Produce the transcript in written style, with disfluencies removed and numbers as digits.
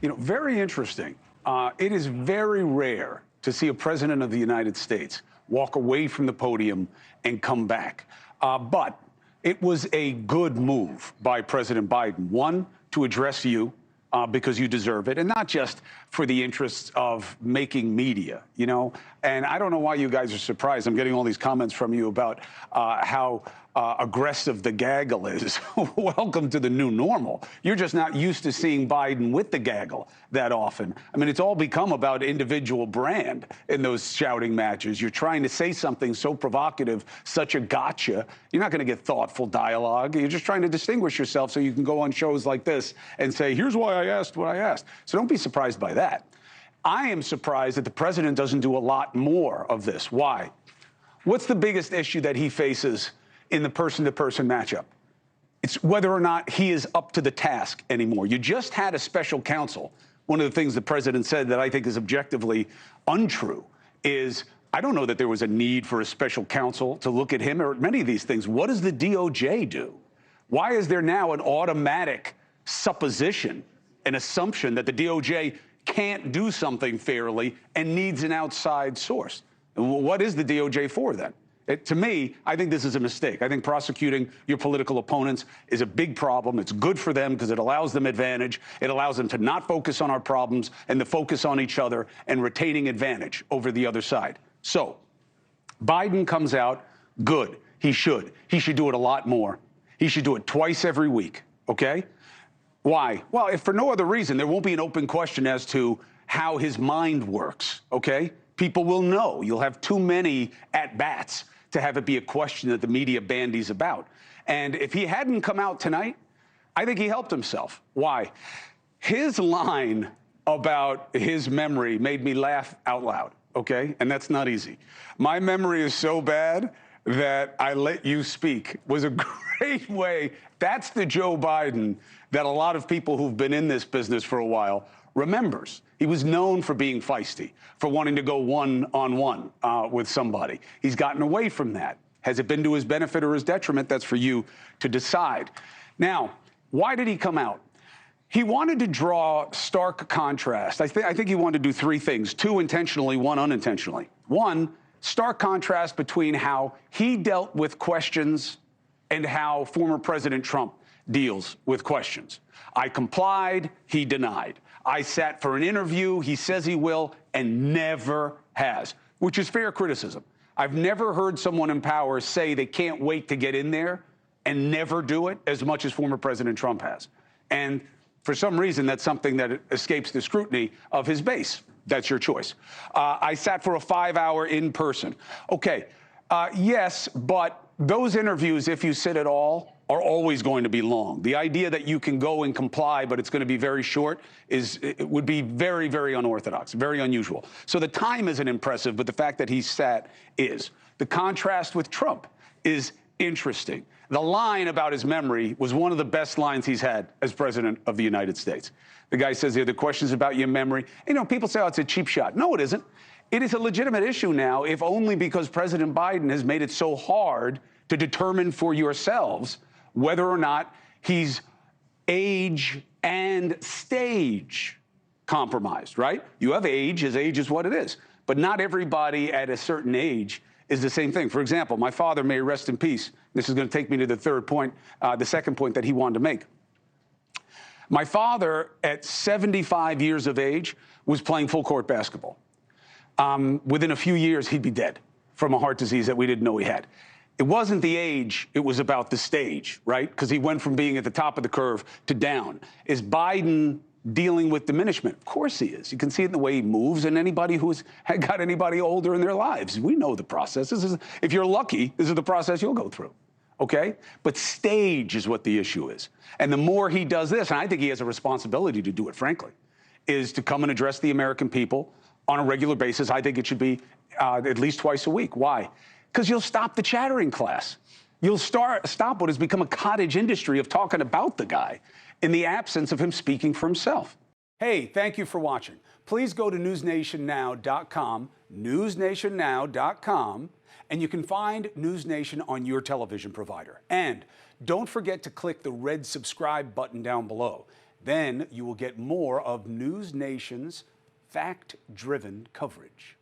Very interesting. It is very rare to see a president of the United States walk away from the podium and come back. But it was a good move by President Biden. One, to address you because you deserve it, and not just for the interests of making media, And I don't know why you guys are surprised. I'm getting all these comments from you about how aggressive the gaggle is. Welcome to the new normal. You're just not used to seeing Biden with the gaggle that often. I mean, it's all become about individual brand in those shouting matches. You're trying to say something so provocative, such a gotcha. You're not going to get thoughtful dialogue. You're just trying to distinguish yourself so you can go on shows like this and say, here's why I asked what I asked. So don't be surprised by that. I am surprised that the president doesn't do a lot more of this. Why? What's the biggest issue that he faces in the person-to-person matchup? It's whether or not he is up to the task anymore. You just had a special counsel. One of the things the president said that I think is objectively untrue is, I don't know that there was a need for a special counsel to look at him or many of these things. What does the DOJ do? Why is there now an automatic supposition, an assumption that the DOJ can't do something fairly and needs an outside source? What is the DOJ for then? To me, I think this is a mistake. I think prosecuting your political opponents is a big problem. It's good for them because it allows them advantage. It allows them to not focus on our problems and to focus on each other and retaining advantage over the other side. So Biden comes out, good. He should. He should do it a lot more. He should do it twice every week, okay? Why? Well, if for no other reason, there won't be an open question as to how his mind works, okay? People will know. You'll have too many at-bats to have it be a question that the media bandies about. And if he hadn't come out tonight, I think he helped himself. Why? His line about his memory made me laugh out loud, okay? And that's not easy. My memory is so bad that I let you speak was a great way. That's the Joe Biden that a lot of people who've been in this business for a while remembers. He was known for being feisty, for wanting to go one-on-one with somebody. He's gotten away from that. Has it been to his benefit or his detriment? That's for you to decide. Now, why did he come out? He wanted to draw stark contrast. I think he wanted to do three things, two intentionally, one unintentionally. One, stark contrast between how he dealt with questions and how former President Trump deals with questions. I complied, he denied. I sat for an interview, he says he will, and never has, which is fair criticism. I've never heard someone in power say they can't wait to get in there and never do it as much as former President Trump has. And for some reason, that's something that escapes the scrutiny of his base. That's your choice. I sat for a 5-hour in-person. Okay, yes, but those interviews, if you sit at all, are always going to be long. The idea that you can go and comply, but it's going to be very short, it would be very, very unorthodox, very unusual. So the time isn't impressive, but the fact that he sat is. The contrast with Trump is interesting. The line about his memory was one of the best lines he's had as president of the United States. The guy says, the questions about your memory. People say, oh, it's a cheap shot. No, it isn't. It is a legitimate issue now, if only because President Biden has made it so hard to determine for yourselves whether or not he's age and stage compromised, right? You have age, his age is what it is. But not everybody at a certain age is the same thing. For example, my father, may he rest in peace. This is going to take me to the third point, the second point that he wanted to make. My father, at 75 years of age, was playing full court basketball. Within a few years, he'd be dead from a heart disease that we didn't know he had. It wasn't the age, it was about the stage, right? Because he went from being at the top of the curve to down. Is Biden dealing with diminishment? Of course he is. You can see it in the way he moves, and anybody who's got anybody older in their lives. We know the process. If you're lucky, this is the process you'll go through, okay? But stage is what the issue is. And the more he does this, and I think he has a responsibility to do it, frankly, is to come and address the American people on a regular basis. I think it should be at least twice a week. Why? Because you'll stop the chattering class. You'll stop what has become a cottage industry of talking about the guy in the absence of him speaking for himself. Hey, thank you for watching. Please go to newsnationnow.com, newsnationnow.com, and you can find NewsNation on your television provider. And don't forget to click the red subscribe button down below. Then you will get more of NewsNation's fact-driven coverage.